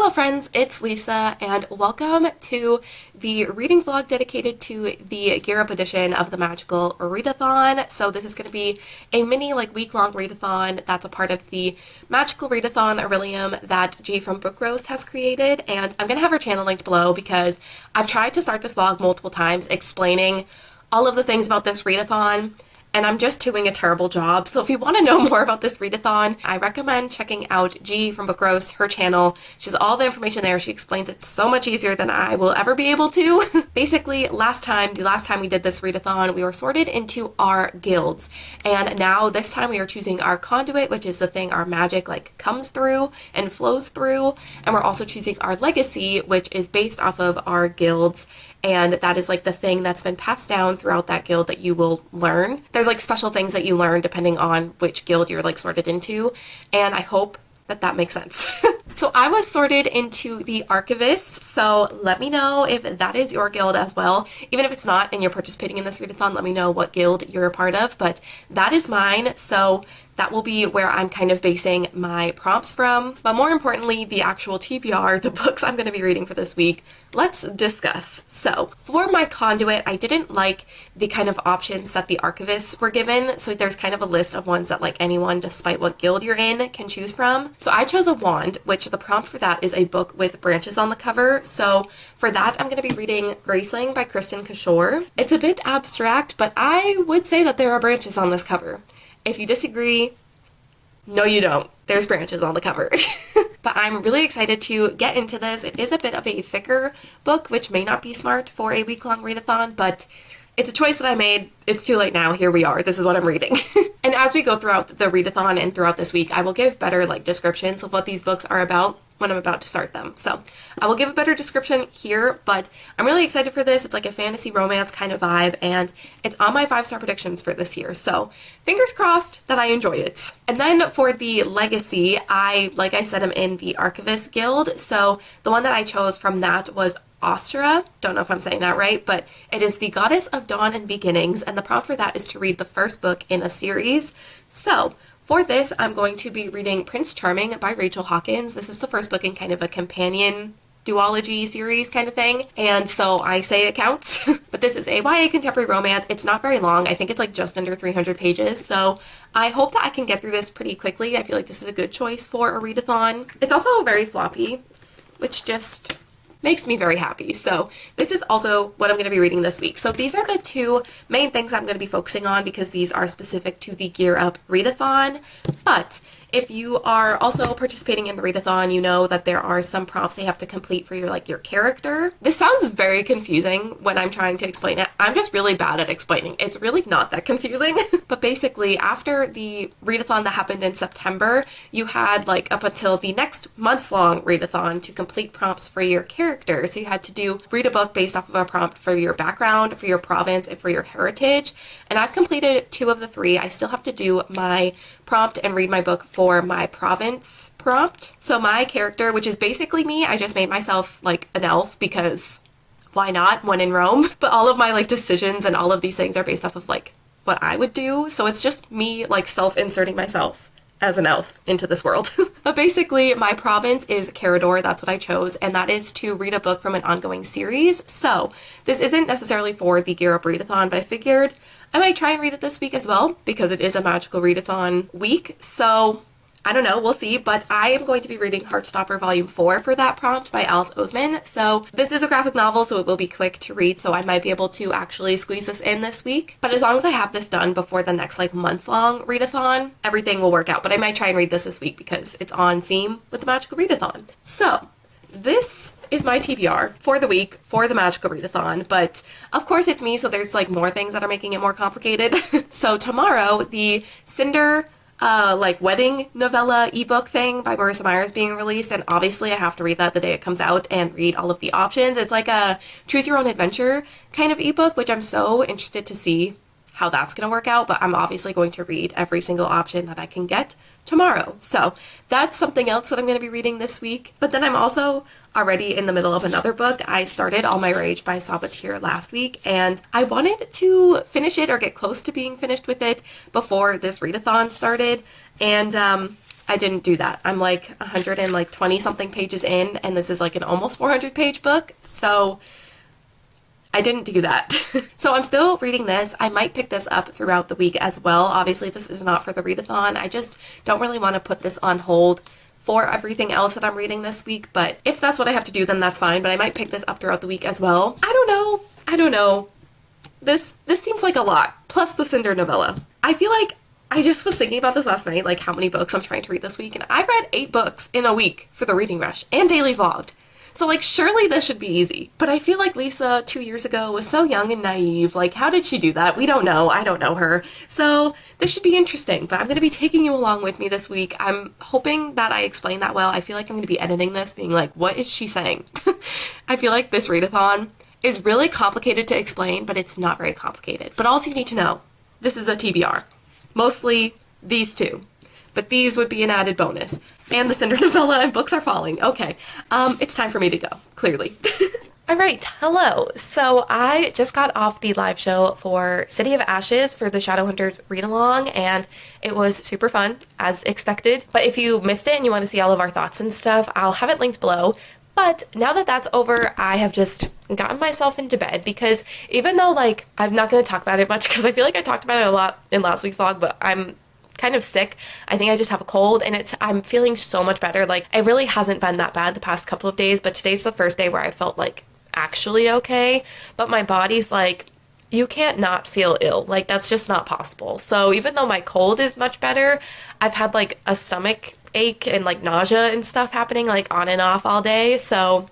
Hello friends, it's Lisa and welcome to the reading vlog dedicated to the Gear Up edition of the Magical Readathon. So this is going to be a mini week-long readathon that's a part of the Magical Readathon orilium that G from Book Roast has created, and I'm going to have her channel linked below because I've tried to start this vlog multiple times explaining all of the things about this readathon, and I'm just doing a terrible job. So if you want to know more about this readathon, I recommend checking out G from Book Roast, her channel. She has all the information there. She explains it so much easier than I will ever be able to. Basically, the last time we did this readathon, we were sorted into our guilds. And now this time we are choosing our conduit, which is the thing our magic comes through and flows through. And we're also choosing our legacy, which is based off of our guilds. And that is the thing that's been passed down throughout that guild that you will learn. There's special things that you learn depending on which guild you're sorted into, and I hope that that makes sense. So I was sorted into the Archivist, so let me know if that is your guild as well. Even if it's not and you're participating in this readathon, let me know what guild you're a part of, but that is mine, so that will be where I'm kind of basing my prompts from. But more importantly, the actual TBR, the books I'm going to be reading for this week. Let's discuss. So for my conduit, I didn't like the kind of options that the archivists were given. So there's kind of a list of ones that anyone, despite what guild you're in, can choose from. So I chose a wand, which the prompt for that is a book with branches on the cover. So for that, I'm going to be reading Graceling by Kristen Kishore. It's a bit abstract, but I would say that there are branches on this cover. If you disagree, no you don't. There's branches on the cover. But I'm really excited to get into this. It is a bit of a thicker book, which may not be smart for a week-long readathon, but it's a choice that I made. It's too late now. Here we are. This is what I'm reading. And as we go throughout the readathon and throughout this week, I will give better descriptions of what these books are about when I'm about to start them. So I will give a better description here, but I'm really excited for this. It's a fantasy romance kind of vibe, and it's on my 5-star predictions for this year. So fingers crossed that I enjoy it. And then for the legacy, like I said, I'm in the Archivist Guild. So the one that I chose from that was Ostra. Don't know if I'm saying that right, but it is the Goddess of Dawn and Beginnings, and the prompt for that is to read the first book in a series. So for this, I'm going to be reading Prince Charming by Rachel Hawkins. This is the first book in kind of a companion duology series kind of thing, and so I say it counts. But this is a YA contemporary romance. It's not very long. I think it's just under 300 pages, so I hope that I can get through this pretty quickly. I feel like this is a good choice for a readathon. It's also very floppy, which just makes me very happy. So this is also what I'm going to be reading this week. So these are the two main things I'm going to be focusing on because these are specific to the Gear Up readathon. But if you are also participating in the readathon, you know that there are some prompts they have to complete for your your character. This sounds very confusing when I'm trying to explain it. I'm just really bad at explaining. It's really not that confusing. But basically, after the readathon that happened in September, you had up until the next month-long readathon to complete prompts for your character. So you had to read a book based off of a prompt for your background, for your province, and for your heritage. And I've completed 2 of the 3. I still have to do my prompt and read my book for my province prompt. So my character, which is basically me, I just made myself an elf because why not when in Rome? But all of my decisions and all of these things are based off of what I would do. So it's just me self-inserting myself as an elf into this world. But basically my province is Carador. That's what I chose, and that is to read a book from an ongoing series. So this isn't necessarily for the Gear Up readathon, but I figured I might try and read it this week as well because it is a magical readathon week. So I don't know, we'll see, but I am going to be reading Heartstopper Volume 4 for that prompt by Alice Oseman. So this is a graphic novel, so it will be quick to read, so I might be able to actually squeeze this in this week. But as long as I have this done before the next month-long readathon, everything will work out. But I might try and read this week because it's on theme with the magical readathon. So this is my TBR for the week for the magical readathon, but of course it's me, so there's more things that are making it more complicated. So tomorrow, the Cinder wedding novella ebook thing by Marissa Meyer is being released, and obviously I have to read that the day it comes out and read all of the options. It's a choose your own adventure kind of ebook, which I'm so interested to see how that's going to work out, but I'm obviously going to read every single option that I can get tomorrow. So that's something else that I'm going to be reading this week. But then I'm also already in the middle of another book. I started All My Rage by Sabatier last week, and I wanted to finish it or get close to being finished with it before this readathon started. And I didn't do that. I'm like 120 something pages in, and this is like an almost 400 page book, so I didn't do that. So I'm still reading this. I might pick this up throughout the week as well. Obviously, this is not for the readathon. I just don't really want to put this on hold for everything else that I'm reading this week, but if that's what I have to do, then that's fine, but I might pick this up throughout the week as well. I don't know. This seems like a lot, plus the Cinder novella. I feel like I just was thinking about this last night, like how many books I'm trying to read this week, and I read 8 books in a week for the reading rush and daily vlogged. So like surely this should be easy. But I feel like Lisa 2 years ago was so young and naive. Like how did she do that? We don't know. I don't know her. So this should be interesting, but I'm going to be taking you along with me this week. I'm hoping that I explain that well. I feel like I'm going to be editing this being like, what is she saying? I feel like this readathon is really complicated to explain, but it's not very complicated. But all you need to know, this is a TBR. Mostly these two. But these would be an added bonus. And the Cinder novella and books are falling. Okay, it's time for me to go, clearly. All right, hello. So I just got off the live show for City of Ashes for the Shadowhunters read-along, and it was super fun, as expected. But if you missed it and you want to see all of our thoughts and stuff, I'll have it linked below. But now that that's over, I have just gotten myself into bed because even though, like, I'm not going to talk about it much because I feel like I talked about it a lot in last week's vlog, but I'm kind of sick. I think I just have a cold, and I'm feeling so much better. Like, it really hasn't been that bad the past couple of days, but today's the first day where I felt like actually okay, but my body's like, you can't not feel ill. Like, that's just not possible. So even though my cold is much better, I've had like a stomach ache and like nausea and stuff happening like on and off all day. So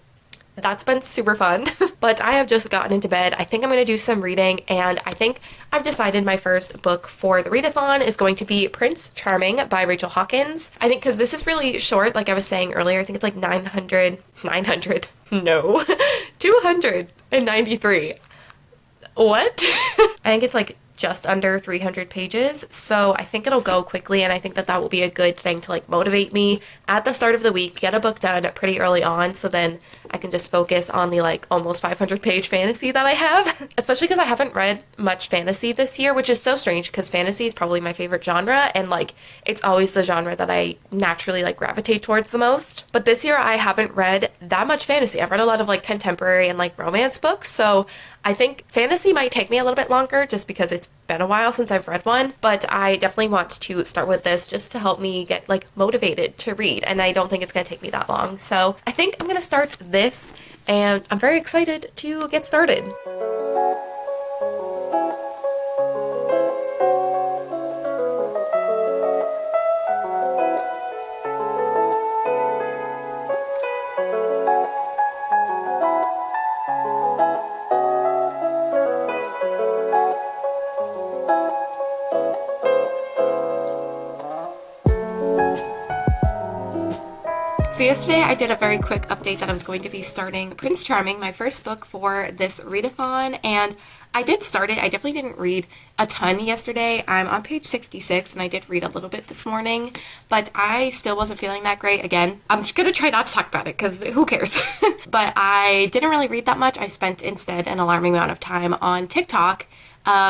that's been super fun. But I have just gotten into bed. I think I'm going to do some reading, and I think I've decided my first book for the readathon is going to be Prince Charming by Rachel Hawkins. I think because this is really short, like I was saying earlier, I think it's like 293. What? I think it's like just under 300 pages, so I think it'll go quickly, and I think that that will be a good thing to like motivate me at the start of the week, get a book done pretty early on, so then I can just focus on the like almost 500 page fantasy that I have. Especially because I haven't read much fantasy this year, which is so strange because fantasy is probably my favorite genre, and like it's always the genre that I naturally like gravitate towards the most. But this year I haven't read that much fantasy. I've read a lot of like contemporary and like romance books, so I think fantasy might take me a little bit longer just because it's been a while since I've read one, but I definitely want to start with this just to help me get like motivated to read, and I don't think it's going to take me that long. So I think I'm going to start this, and I'm very excited to get started. So yesterday I did a very quick update that I was going to be starting Prince Charming, my first book for this readathon, and I did start it. I definitely didn't read a ton yesterday. I'm on page 66, and I did read a little bit this morning, but I still wasn't feeling that great. Again, I'm just gonna try not to talk about it, because who cares? But I didn't really read that much. I spent instead an alarming amount of time on TikTok,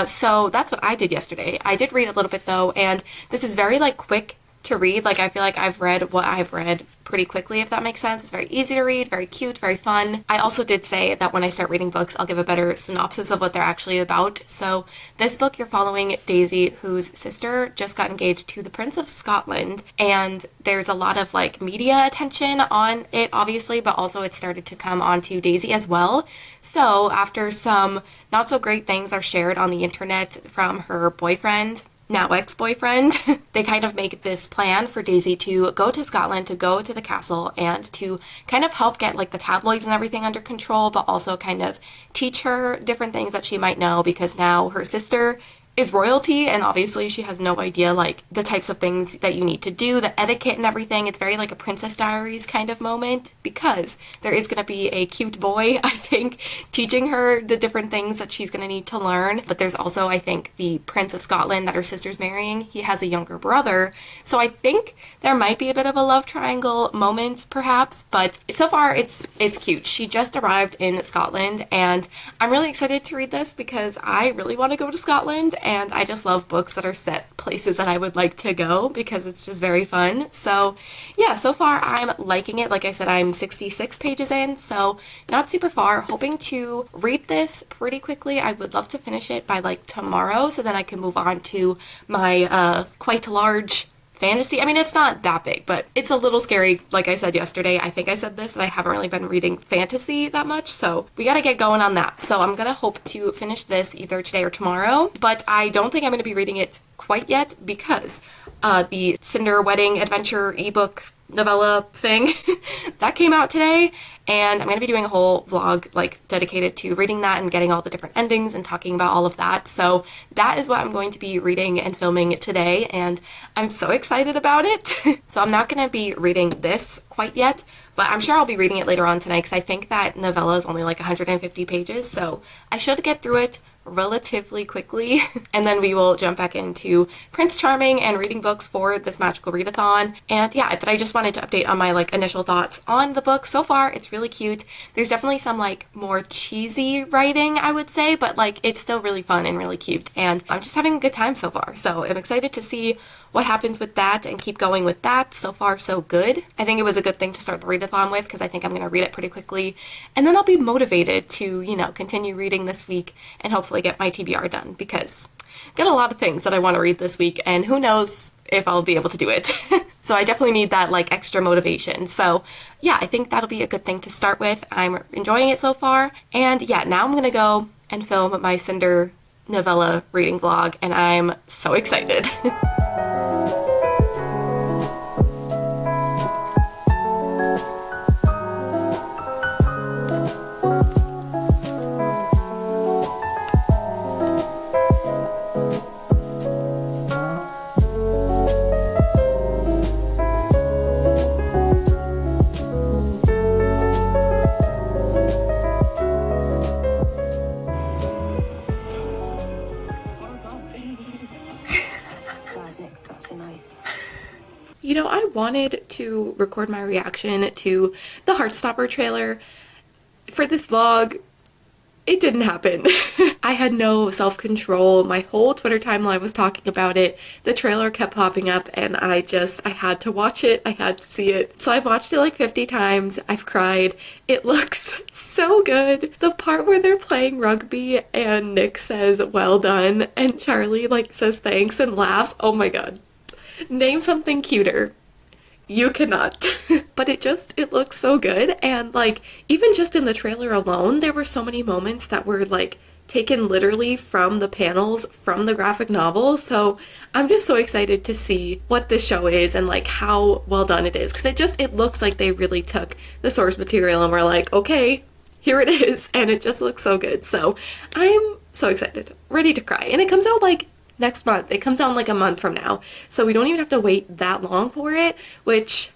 so that's what I did yesterday. I did read a little bit, though, and this is very, like, quick to read. Like, I feel like I've read what I've read pretty quickly, if that makes sense. It's very easy to read, very cute, very fun. I also did say that when I start reading books, I'll give a better synopsis of what they're actually about. So this book, you're following Daisy, whose sister just got engaged to the Prince of Scotland, and there's a lot of like media attention on it, obviously, but also it started to come onto Daisy as well. So after some not so great things are shared on the internet from her boyfriend, now ex-boyfriend, they kind of make this plan for Daisy to go to Scotland, to go to the castle, and to kind of help get like the tabloids and everything under control, but also kind of teach her different things that she might know, because now her sister is royalty, and obviously she has no idea like the types of things that you need to do, the etiquette and everything. It's very like a Princess Diaries kind of moment, because there is going to be a cute boy, I think, teaching her the different things that she's going to need to learn. But there's also, I think, the Prince of Scotland that her sister's marrying. He has a younger brother, so I think there might be a bit of a love triangle moment perhaps, but so far it's cute. She just arrived in Scotland, and I'm really excited to read this because I really want to go to Scotland, and I just love books that are set places that I would like to go because it's just very fun. So yeah, so far I'm liking it. Like I said, I'm 66 pages in, so not super far. Hoping to read this pretty quickly. I would love to finish it by like tomorrow so then I can move on to my quite large fantasy. I mean, it's not that big, but it's a little scary. Like I said yesterday, I think I said this, that I haven't really been reading fantasy that much, so we gotta get going on that. So I'm gonna hope to finish this either today or tomorrow, but I don't think I'm gonna be reading it quite yet because the Cinder wedding adventure ebook novella thing that came out today, and I'm going to be doing a whole vlog like dedicated to reading that and getting all the different endings and talking about all of that. So that is what I'm going to be reading and filming today, and I'm so excited about it. So I'm not going to be reading this quite yet, but I'm sure I'll be reading it later on tonight because I think that novella is only like 150 pages, so I should get through it relatively quickly, and then we will jump back into Prince Charming and reading books for this magical readathon. And yeah, but I just wanted to update on my like initial thoughts on the book. So far it's really cute. There's definitely some like more cheesy writing, I would say, but like it's still really fun and really cute, and I'm just having a good time so far. So I'm excited to see what happens with that and keep going with that. So far so good. I think it was a good thing to start the readathon with because I think I'm going to read it pretty quickly, and then I'll be motivated to, you know, continue reading this week and hopefully get my TBR done because I've got a lot of things that I want to read this week, and who knows if I'll be able to do it. So I definitely need that like extra motivation. So yeah, I think that'll be a good thing to start with. I'm enjoying it so far, and yeah, now I'm gonna go and film my Cinder novella reading vlog, and I'm so excited. You know, I wanted to record my reaction to the Heartstopper trailer for this vlog. It didn't happen. I had no self-control. My whole Twitter timeline was talking about it. The trailer kept popping up, and I had to watch it. I had to see it. So I've watched it like 50 times. I've cried. It looks so good. The part where they're playing rugby and Nick says, "Well done," and Charlie like says thanks and laughs. Oh my god. Name something cuter. You cannot. But it looks so good, and like even just in the trailer alone there were so many moments that were like taken literally from the panels from the graphic novel. So I'm just so excited to see what this show is and like how well done it is, because it looks like they really took the source material and were like, okay, here it is, and it just looks so good. So I'm so excited, ready to cry, and it comes out like next month. It comes out like a month from now, so we don't even have to wait that long for it, which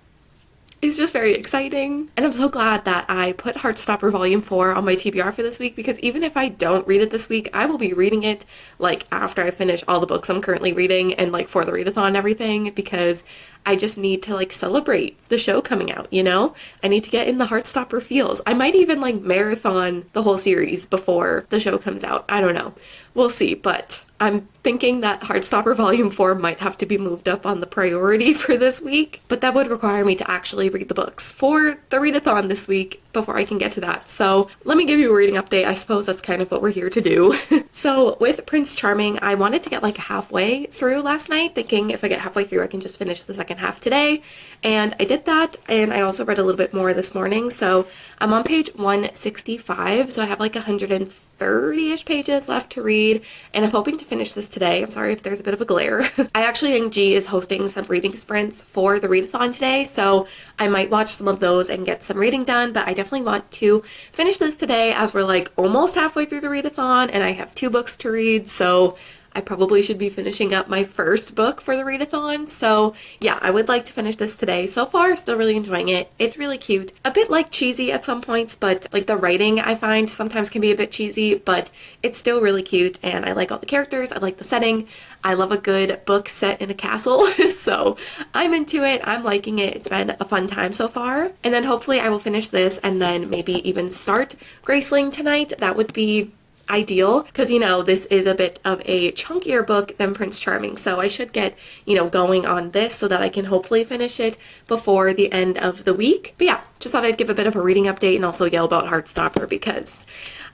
is just very exciting. And I'm so glad that I put Heartstopper Volume 4 on my TBR for this week, because even if I don't read it this week, I will be reading it like after I finish all the books I'm currently reading and like for the readathon and everything, because I just need to like celebrate the show coming out, you know? I need to get in the Heartstopper feels. I might even like marathon the whole series before the show comes out. I don't know. We'll see, but I'm thinking that Heartstopper Volume 4 might have to be moved up on the priority for this week, but that would require me to actually read the books for the readathon this week before I can get to that. So let me give you a reading update. I suppose that's kind of what we're here to do. So with Prince Charming, I wanted to get like halfway through last night, thinking if I get halfway through I can just finish the second half today, and I did that, and I also read a little bit more this morning. So I'm on page 165, so I have like 130-ish pages left to read, and I'm hoping to finish this today. I'm sorry if there's a bit of a glare. I actually think G is hosting some reading sprints for the readathon today, so I might watch some of those and get some reading done, but I definitely want to finish this today as we're like almost halfway through the readathon and I have 2 books to read, so I probably should be finishing up my first book for the readathon. So yeah, I would like to finish this today. So far, still really enjoying it. It's really cute. A bit like cheesy at some points, but like the writing I find sometimes can be a bit cheesy, but it's still really cute, and I like all the characters. I like the setting. I love a good book set in a castle. So I'm into it. I'm liking it. It's been a fun time so far. And then hopefully I will finish this and then maybe even start Graceling tonight. That would be ideal because, you know, this is a bit of a chunkier book than Prince Charming. So I should get, you know, going on this so that I can hopefully finish it before the end of the week. But yeah, just thought I'd give a bit of a reading update and also yell about Heartstopper because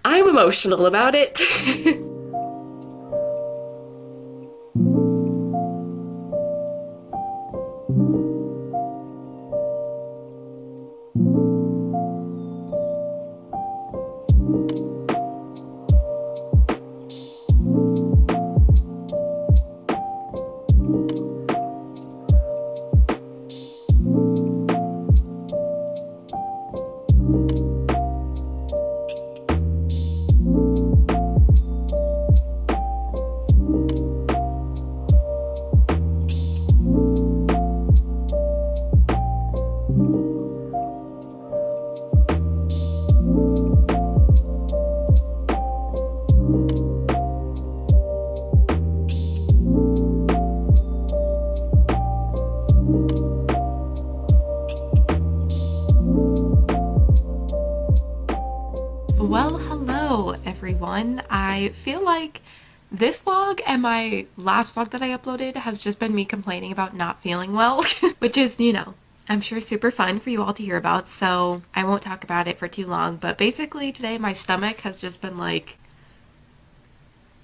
I'm emotional about it. Well, hello everyone. I feel like this vlog and my last vlog that I uploaded has just been me complaining about not feeling well, which is, you know, I'm sure super fun for you all to hear about, so I won't talk about it for too long. But basically today my stomach has just been like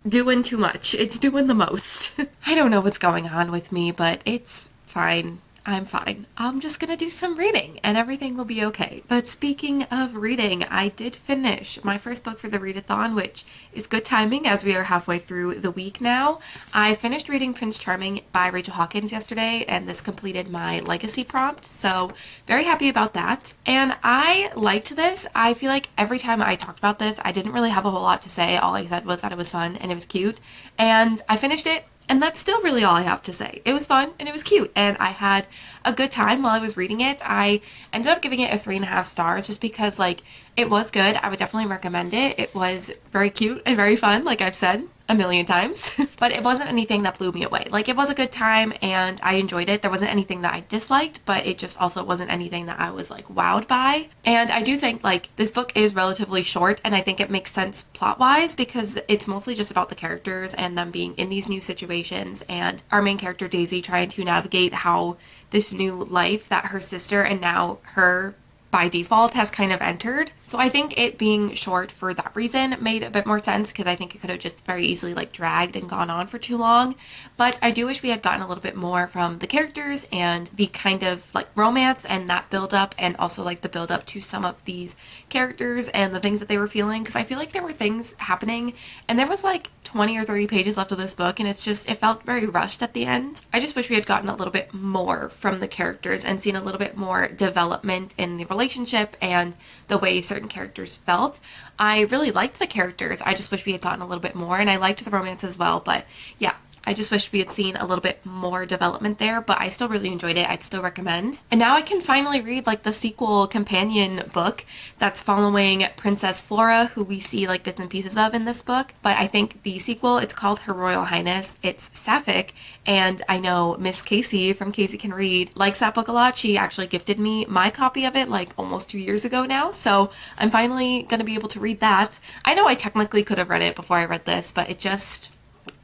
doing too much. It's doing the most. I don't know what's going on with me, but it's fine. I'm fine. I'm just gonna do some reading and everything will be okay. But speaking of reading, I did finish my first book for the Readathon, which is good timing as we are halfway through the week now. I finished reading Prince Charming by Rachel Hawkins yesterday, and this completed my legacy prompt, so very happy about that. And I liked this. I feel like every time I talked about this, I didn't really have a whole lot to say. All I said was that it was fun and it was cute, and I finished it. And that's still really all I have to say. It was fun and it was cute and I had a good time while I was reading it. I ended up giving it a 3.5 stars just because, like, it was good. I would definitely recommend it. It was very cute and very fun, like I've said a million times, but it wasn't anything that blew me away. Like, it was a good time and I enjoyed it. There wasn't anything that I disliked, but it just also wasn't anything that I was like wowed by. And I do think like this book is relatively short, and I think it makes sense plot-wise because it's mostly just about the characters and them being in these new situations and our main character Daisy trying to navigate how this new life that her sister and now her by default has kind of entered. So I think it being short for that reason made a bit more sense, because I think it could have just very easily like dragged and gone on for too long. But I do wish we had gotten a little bit more from the characters and the kind of like romance and that build up, and also like the build up to some of these characters and the things that they were feeling, because I feel like there were things happening and there was like 20 or 30 pages left of this book and it felt very rushed at the end. I just wish we had gotten a little bit more from the characters and seen a little bit more development in the relationship and the way certain characters felt. I really liked the characters. I just wish we had gotten a little bit more, and I liked the romance as well, but yeah, I just wish we had seen a little bit more development there, but I still really enjoyed it. I'd still recommend. And now I can finally read like the sequel companion book that's following Princess Flora, who we see like bits and pieces of in this book. But I think the sequel, it's called Her Royal Highness. It's sapphic, and I know Miss Casey from Casey Can Read likes that book a lot. She actually gifted me my copy of it like almost 2 years ago now, so I'm finally gonna be able to read that. I know I technically could have read it before I read this, but it just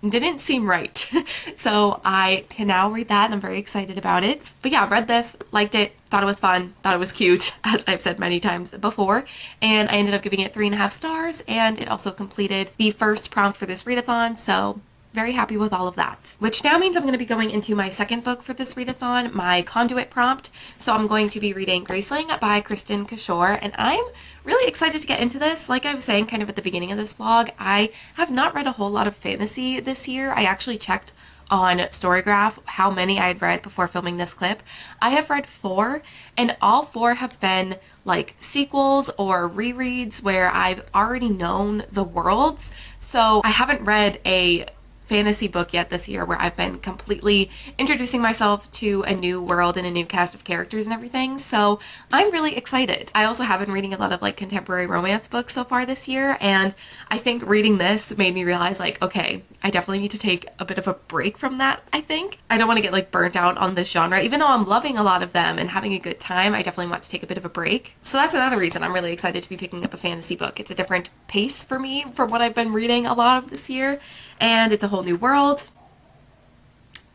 didn't seem right. So I can now read that and I'm very excited about it. But yeah, read this, liked it, thought it was fun, thought it was cute, as I've said many times before, and I ended up giving it 3.5 stars, and it also completed the first prompt for this readathon, so very happy with all of that. Which now means I'm going to be going into my second book for this readathon, my conduit prompt. So I'm going to be reading Graceling by Kristen Kishore, and I'm really excited to get into this. Like I was saying kind of at the beginning of this vlog, I have not read a whole lot of fantasy this year. I actually checked on Storygraph how many I had read before filming this clip. I have read 4, and all 4 have been like sequels or rereads where I've already known the worlds. So I haven't read a fantasy book yet this year where I've been completely introducing myself to a new world and a new cast of characters and everything, so I'm really excited. I also have been reading a lot of like contemporary romance books so far this year, and I think reading this made me realize like, okay, I definitely need to take a bit of a break from that. I think I don't want to get like burnt out on this genre. Even though I'm loving a lot of them and having a good time, I definitely want to take a bit of a break. So that's another reason I'm really excited to be picking up a fantasy book. It's a different pace for me from what I've been reading a lot of this year, and it's a whole new world.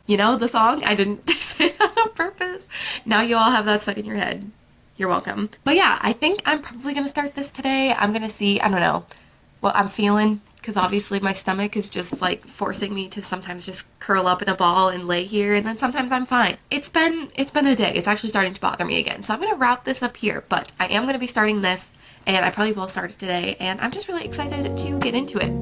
You know the song? I didn't say that on purpose. Now you all have that stuck in your head. You're welcome. But yeah, I think I'm probably gonna start this today. I'm gonna see, I don't know, what I'm feeling, because obviously my stomach is just like forcing me to sometimes just curl up in a ball and lay here, and then sometimes I'm fine. It's been a day. It's actually starting to bother me again. So I'm gonna wrap this up here, but I am gonna be starting this, and I probably will start it today, and I'm just really excited to get into it.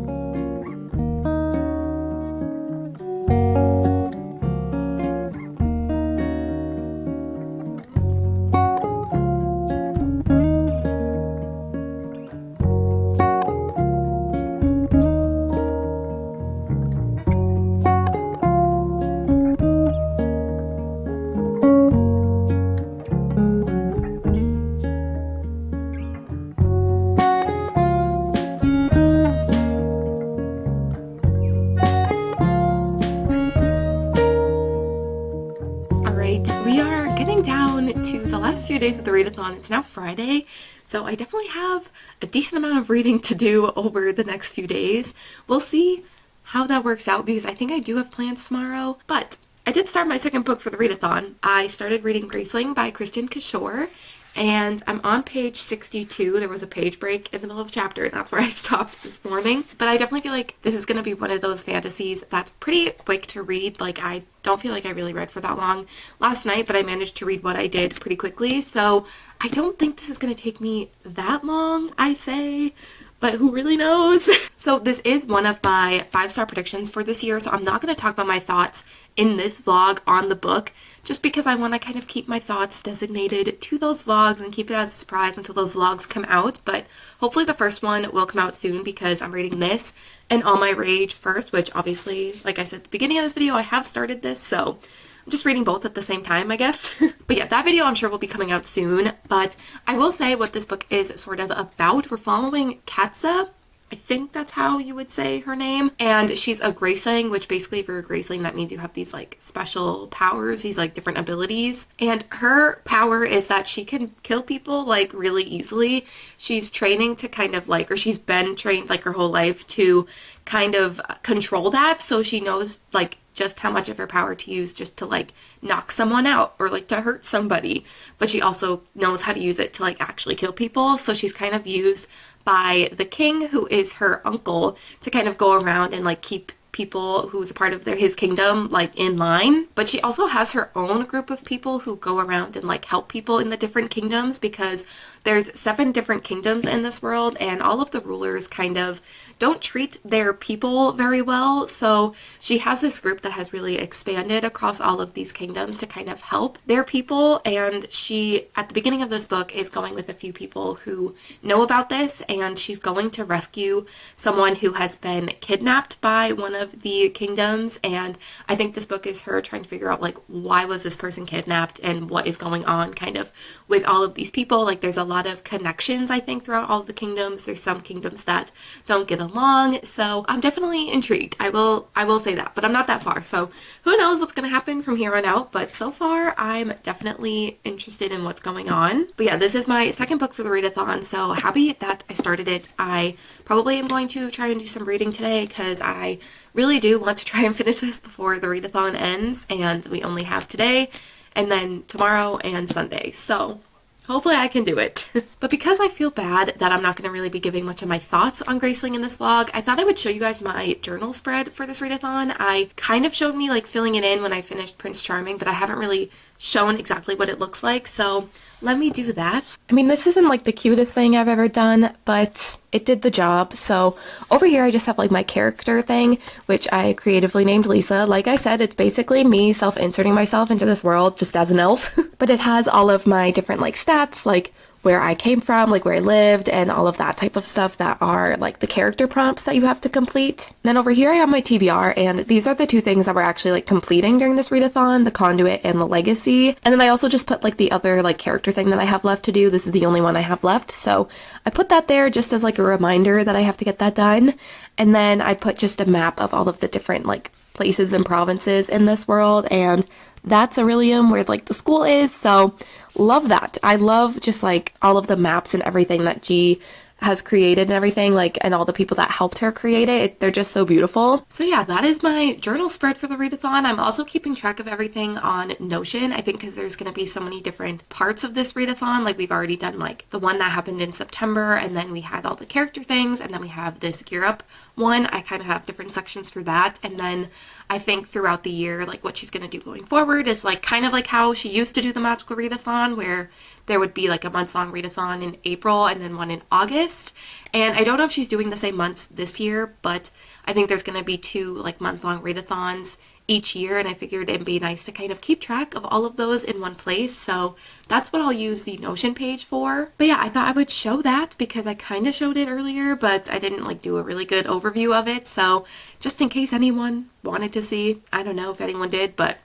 We are getting down to the last few days of the readathon. It's now Friday, so I definitely have a decent amount of reading to do over the next few days. We'll see how that works out because I think I do have plans tomorrow, but I did start my second book for the readathon. I started reading Graceling by Kristen Kishore, and I'm on page 62. There was a page break in the middle of a chapter, and that's where I stopped this morning. But I definitely feel like this is going to be one of those fantasies that's pretty quick to read. Like, I don't feel like I really read for that long last night, but I managed to read what I did pretty quickly. So I don't think this is going to take me that long, I say. But who really knows? So this is one of my 5-star predictions for this year, so I'm not going to talk about my thoughts in this vlog on the book, just because I want to kind of keep my thoughts designated to those vlogs and keep it as a surprise until those vlogs come out. But hopefully the first one will come out soon because I'm reading this and All My Rage first, which obviously, like I said at the beginning of this video, I have started this, so I'm just reading both at the same time, I guess. But yeah, that video I'm sure will be coming out soon. But I will say what this book is sort of about. We're following Katza. I think that's how you would say her name. And she's a Graceling, which basically if you're a Graceling, that means you have these like special powers, these like different abilities. And her power is that she can kill people like really easily. She's training to kind of like, or she's been trained like her whole life to kind of control that. So she knows like just how much of her power to use just to like knock someone out or like to hurt somebody, but she also knows how to use it to like actually kill people. So she's kind of used by the king, who is her uncle, to kind of go around and like keep people who's a part of his kingdom like in line. But she also has her own group of people who go around and like help people in the different kingdoms, because there's 7 different kingdoms in this world and all of the rulers kind of don't treat their people very well. So she has this group that has really expanded across all of these kingdoms to kind of help their people. And she, at the beginning of this book, is going with a few people who know about this, and she's going to rescue someone who has been kidnapped by one of the kingdoms. And I think this book is her trying to figure out like, why was this person kidnapped and what is going on kind of with all of these people. Like, there's a lot of connections, I think, throughout all of the kingdoms. There's some kingdoms that don't get along, so I'm definitely intrigued. I will say that, but I'm not that far, so who knows what's going to happen from here on out. But so far I'm definitely interested in what's going on. But yeah, this is my second book for the readathon, so happy that I started it. I probably am going to try and do some reading today because I really do want to try and finish this before the readathon ends, and we only have today and then tomorrow and Sunday, so hopefully I can do it. But because I feel bad that I'm not going to really be giving much of my thoughts on Graceling in this vlog, I thought I would show you guys my journal spread for this readathon. I kind of showed me like filling it in when I finished Prince Charming, but I haven't really shown exactly what it looks like, so let me do that. I mean, this isn't like the cutest thing I've ever done, but it did the job. So over here I just have like my character thing, which I creatively named Lisa. Like I said, it's basically me self-inserting myself into this world just as an elf. But it has all of my different like stats, like where I came from, like where I lived, and all of that type of stuff that are like the character prompts that you have to complete. Then over here I have my TBR, and these are the two things that we're actually like completing during this readathon, the conduit and the legacy. And then I also just put like the other like character thing that I have left to do. This is the only one I have left, so I put that there just as like a reminder that I have to get that done. And then I put just a map of all of the different like places and provinces in this world, and that's orilium where like the school is, so love that. I love just like all of the maps and everything that G has created and everything, like, and all the people that helped her create it. They're just so beautiful. So yeah, that is my journal spread for the readathon. I'm also keeping track of everything on Notion, I think, because there's going to be so many different parts of this readathon. Like, we've already done like the one that happened in September, and then we had all the character things, and then we have this gear up one. I kind of have different sections for that. And then I think throughout the year, like what she's going to do going forward is like kind of like how she used to do the magical readathon, where there would be like a month-long readathon in April and then one in August. And I don't know if she's doing the same months this year, but I think there's going to be 2 like month-long readathons each year, and I figured it'd be nice to kind of keep track of all of those in one place. So that's what I'll use the Notion page for. But yeah, I thought I would show that because I kind of showed it earlier, but I didn't like do a really good overview of it. So just in case anyone wanted to see, I don't know if anyone did, but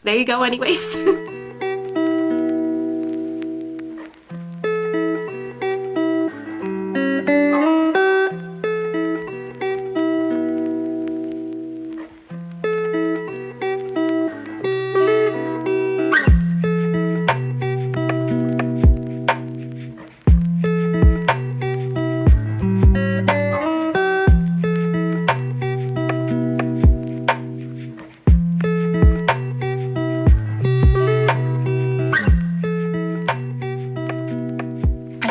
there you go anyways.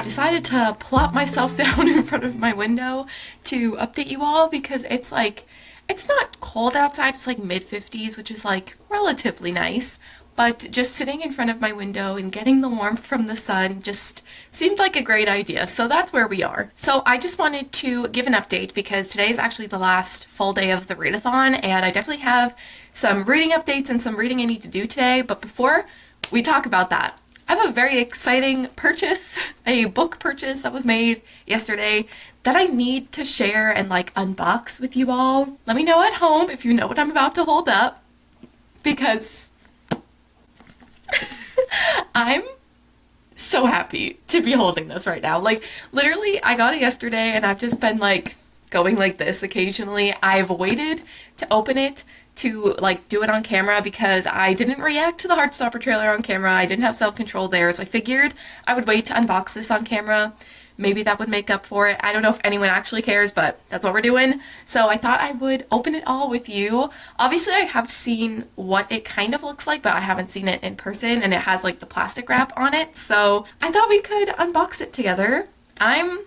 Decided to plop myself down in front of my window to update you all because it's like, it's not cold outside, it's like mid-50s, which is like relatively nice, but just sitting in front of my window and getting the warmth from the sun just seemed like a great idea. So that's where we are. So I just wanted to give an update because today is actually the last full day of the readathon, and I definitely have some reading updates and some reading I need to do today. But before we talk about that, I have a very exciting purchase, a book purchase that was made yesterday that I need to share and like unbox with you all. Let me know at home if you know what I'm about to hold up, because I'm so happy to be holding this right now. Like, literally, I got it yesterday and I've just been like going like this occasionally. I've waited to open it to like do it on camera because I didn't react to the Heartstopper trailer on camera. I didn't have self-control there, so I figured I would wait to unbox this on camera. Maybe that would make up for it. I don't know if anyone actually cares, but that's what we're doing. So I thought I would open it all with you. Obviously, I have seen what it kind of looks like, but I haven't seen it in person, and it has like the plastic wrap on it. So I thought we could unbox it together. I'm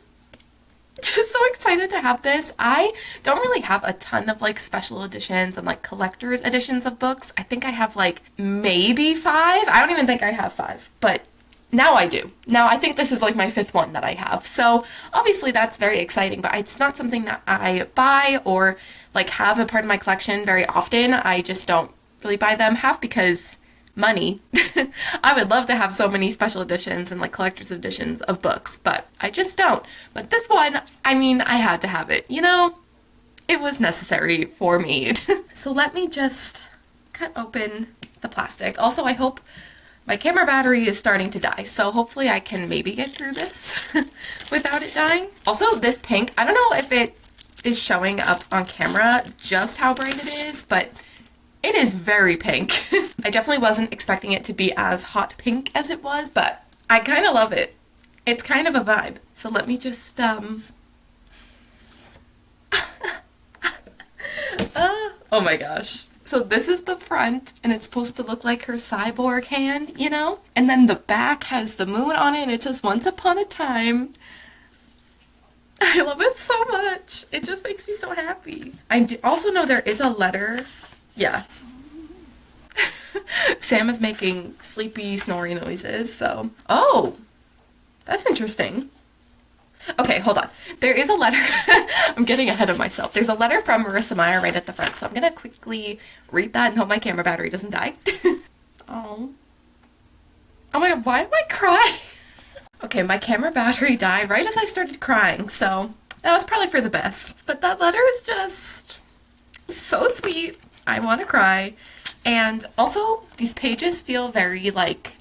just so excited to have this. I don't really have a ton of like special editions and like collector's editions of books. I think I have like maybe 5. I don't even think I have 5, but now I do. Now I think this is like my 5th one that I have. So obviously that's very exciting, but it's not something that I buy or like have a part of my collection very often. I just don't really buy them, half because money. I would love to have so many special editions and like collector's editions of books, but I just don't. But this one, I mean, I had to have it, you know? It was necessary for me. So let me just cut open the plastic. Also, I hope my camera battery is starting to die, so hopefully I can maybe get through this without it dying. Also, this pink, I don't know if it is showing up on camera just how bright it is, but it is very pink. I definitely wasn't expecting it to be as hot pink as it was, but I kind of love it. It's kind of a vibe. So let me just, oh my gosh. So this is the front, and it's supposed to look like her cyborg hand, you know? And then the back has the moon on it, and it says, "Once upon a time." I love it so much. It just makes me so happy. I also know there is a letter. Yeah. Sam is making sleepy, snory noises, so. Oh! That's interesting. Okay, hold on. There is a letter. I'm getting ahead of myself. There's a letter from Marissa Meyer right at the front, so I'm gonna quickly read that and hope my camera battery doesn't die. Oh. Oh my god, why am I crying? Okay, my camera battery died right as I started crying, so that was probably for the best. But that letter is just so sweet. I want to cry. And also, these pages feel very, like,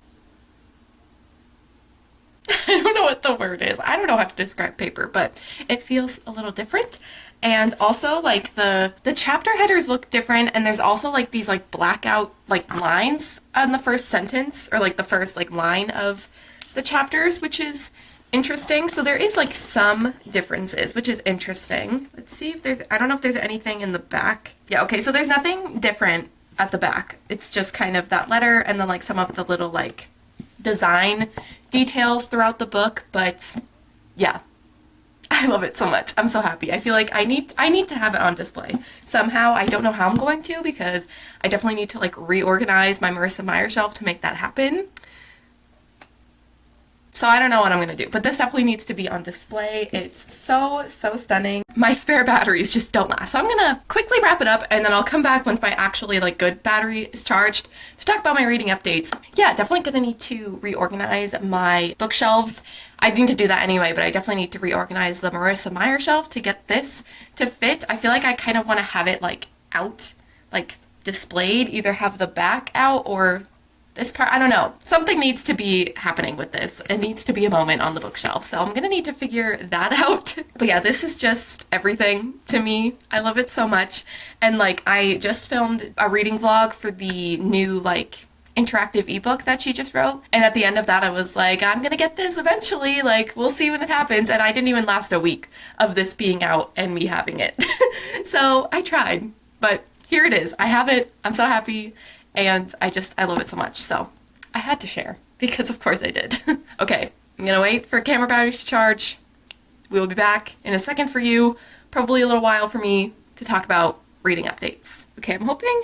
I don't know what the word is. I don't know how to describe paper, but it feels a little different. And also, like, the chapter headers look different, and there's also, like, these, like, blackout, like, lines on the first sentence, or, like, the first, like, line of the chapters, which is interesting. So there is, like, some differences, which is interesting. Let's see if there's, I don't know if there's anything in the back. Yeah, okay, so there's nothing different at the back. It's just kind of that letter, and then, like, some of the little, like, design details throughout the book, but yeah. I love it so much. I'm so happy. I feel like I need to have it on display somehow. I don't know how I'm going to, because I definitely need to, like, reorganize my Marissa Meyer shelf to make that happen. So I don't know what I'm gonna do, but this definitely needs to be on display. It's so stunning. My spare batteries just don't last. So I'm gonna quickly wrap it up, and then I'll come back once my actually, like, good battery is charged to talk about my reading updates. Yeah, definitely gonna need to reorganize my bookshelves. I need to do that anyway, but I definitely need to reorganize the Marissa Meyer shelf to get this to fit. I feel like I kind of want to have it, like, out, like, displayed, either have the back out or this part, I don't know. Something needs to be happening with this. It needs to be a moment on the bookshelf. So I'm gonna need to figure that out. But yeah, this is just everything to me. I love it so much. And, like, I just filmed a reading vlog for the new, like, interactive ebook that she just wrote. And at the end of that, I was like, I'm gonna get this eventually. Like, we'll see when it happens. And I didn't even last a week of this being out and me having it. So I tried, but here it is. I have it. I'm so happy. And I love it so much, so I had to share, because of course I did. Okay, I'm gonna wait for camera batteries to charge. We will be back in a second for you, probably a little while for me to talk about reading updates. Okay, I'm hoping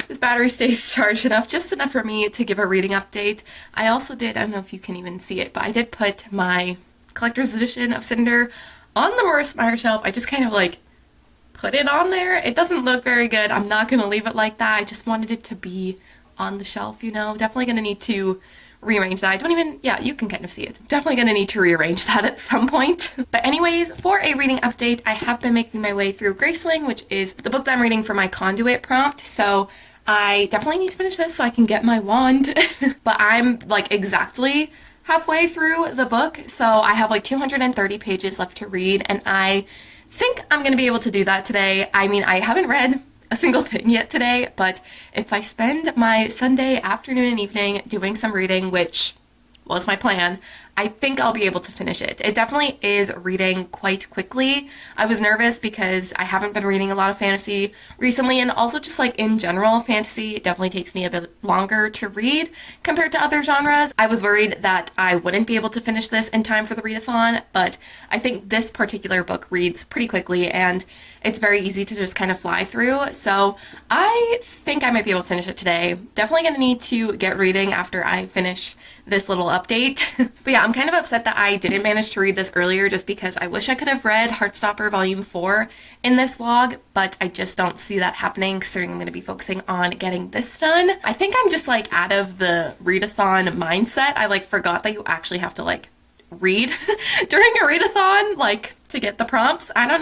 this battery stays charged enough, just enough for me to give a reading update. I also did, I don't know if you can even see it, but I did put my collector's edition of Cinder on the Marissa Meyer shelf. I just kind of, like, put it on there. It doesn't look very good. I'm not gonna leave it like that. I just wanted it to be on the shelf, you know. Definitely gonna need to rearrange that. I don't even, yeah, you can kind of see it. Definitely gonna need to rearrange that at some point. But anyways, for a reading update, I have been making my way through Graceling, which is the book that I'm reading for my conduit prompt. So I definitely need to finish this so I can get my wand. But I'm, like, exactly halfway through the book. So I have, like, 230 pages left to read, and I think I'm gonna be able to do that today. I mean, I haven't read a single thing yet today, but if I spend my Sunday afternoon and evening doing some reading, which was my plan, I think I'll be able to finish it. It definitely is reading quite quickly. I was nervous because I haven't been reading a lot of fantasy recently, and also just, like, in general, fantasy definitely takes me a bit longer to read compared to other genres. I was worried that I wouldn't be able to finish this in time for the readathon, but I think this particular book reads pretty quickly, and it's very easy to just kind of fly through. So I think I might be able to finish it today. Definitely gonna need to get reading after I finish this little update. But yeah, I'm kind of upset that I didn't manage to read this earlier, just because I wish I could have read Heartstopper Volume 4 in this vlog, but I just don't see that happening, considering I'm going to be focusing on getting this done. I think I'm just, like, out of the readathon mindset. I, like, forgot that you actually have to, like, read during a readathon, like, to get the prompts. I don't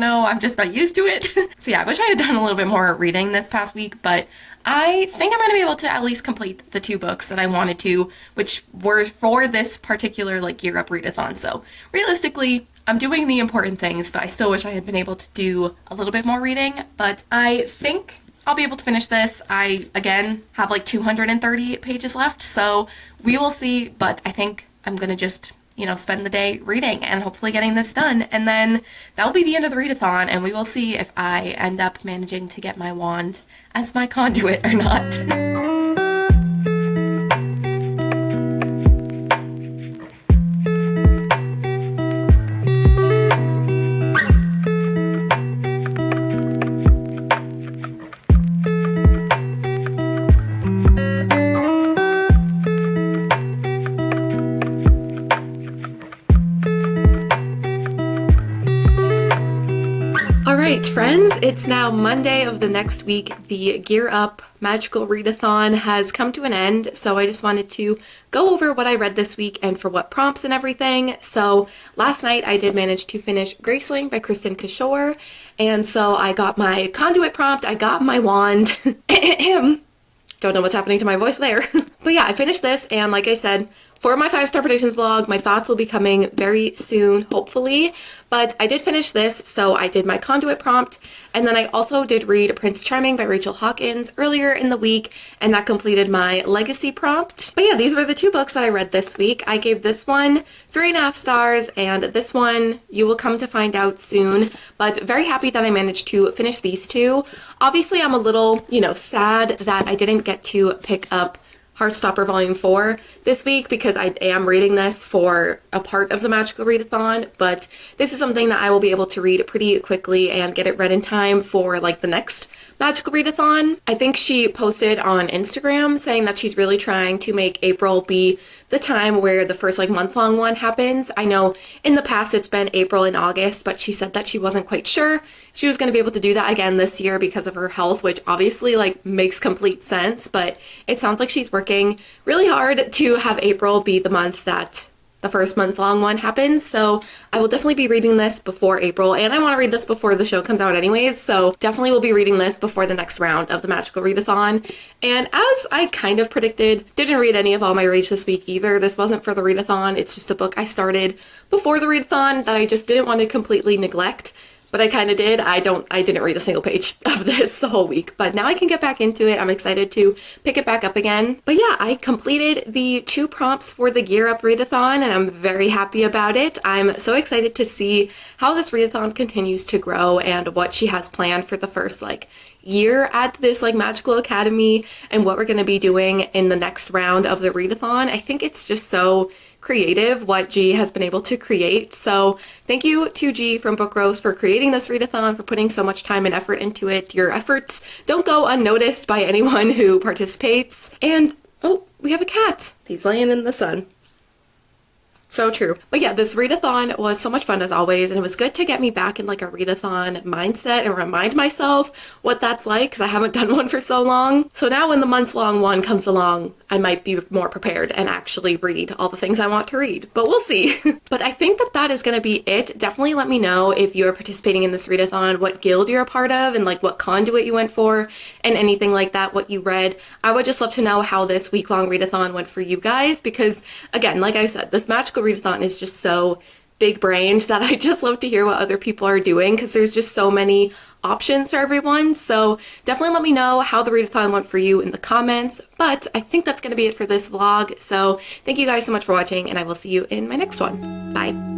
know. I'm just not used to it. So yeah, I wish I had done a little bit more reading this past week, but I think I'm going to be able to at least complete the 2 books that I wanted to, which were for this particular, like, Gear Up readathon. So realistically, I'm doing the important things, but I still wish I had been able to do a little bit more reading. But I think I'll be able to finish this. I, again, have, like, 230 pages left, so we will see. But I think I'm going to just, you know, spend the day reading and hopefully getting this done. And then that'll be the end of the readathon, and we will see if I end up managing to get my wand as my conduit or not. Alright friends, it's now Monday of the next week. The Gear Up Magical Readathon has come to an end, so I just wanted to go over what I read this week and for what prompts and everything. So last night I did manage to finish Graceling by Kristen Kishore, and so I got my conduit prompt, I got my wand. Don't know what's happening to my voice there. But yeah, I finished this, and like I said, for my 5-star predictions vlog, my thoughts will be coming very soon, hopefully. But I did finish this, so I did my conduit prompt, and then I also did read Prince Charming by Rachel Hawkins earlier in the week, and that completed my legacy prompt. But yeah, these were the 2 books that I read this week. I gave this one 3.5 stars, and this one you will come to find out soon, but very happy that I managed to finish these 2. Obviously, I'm a little, sad that I didn't get to pick up Heartstopper Volume 4 this week because I am reading this for a part of the Magical Readathon, but this is something that I will be able to read pretty quickly and get it read in time for like the next Magical Readathon. I think she posted on Instagram saying that she's really trying to make April be the time where the first month-long one happens. I know in the past it's been April and August, but she said that she wasn't quite sure she was going to be able to do that again this year because of her health, which obviously makes complete sense, but it sounds like she's working really hard to have April be the month that the first month-long one happens. So I will definitely be reading this before April, and I want to read this before the show comes out anyways, so definitely will be reading this before the next round of the Magical Readathon. And as I kind of predicted, didn't read any of all my reads this week either. This wasn't for the readathon, it's just a book I started before the readathon that I just didn't want to completely neglect. But I kind of did. I didn't read a single page of this the whole week, but now I can get back into it. I'm excited to pick it back up again. But yeah, I completed the 2 prompts for the Gear Up Readathon, and I'm very happy about it. I'm so excited to see how this readathon continues to grow and what she has planned for the first year at this Magical Academy and what we're going to be doing in the next round of the readathon. I think it's just so creative what G has been able to create. So thank you to G from Book Rose for creating this readathon, for putting so much time and effort into it. Your efforts don't go unnoticed by anyone who participates. And oh, we have a cat. He's laying in the sun. So true. But yeah, this readathon was so much fun as always, and it was good to get me back in a readathon mindset and remind myself what that's like because I haven't done one for so long. So now when the month-long one comes along, I might be more prepared and actually read all the things I want to read, but we'll see. But I think that is going to be it. Definitely let me know if you're participating in this readathon, what guild you're a part of, and what conduit you went for, and anything like that, what you read. I would just love to know how this week-long readathon went for you guys because, again, like I said, this Magical Readathon is just so big-brained that I just love to hear what other people are doing because there's just so many options for everyone. So definitely let me know how the readathon went for you in the comments. But I think that's going to be it for this vlog. So thank you guys so much for watching, and I will see you in my next one. Bye.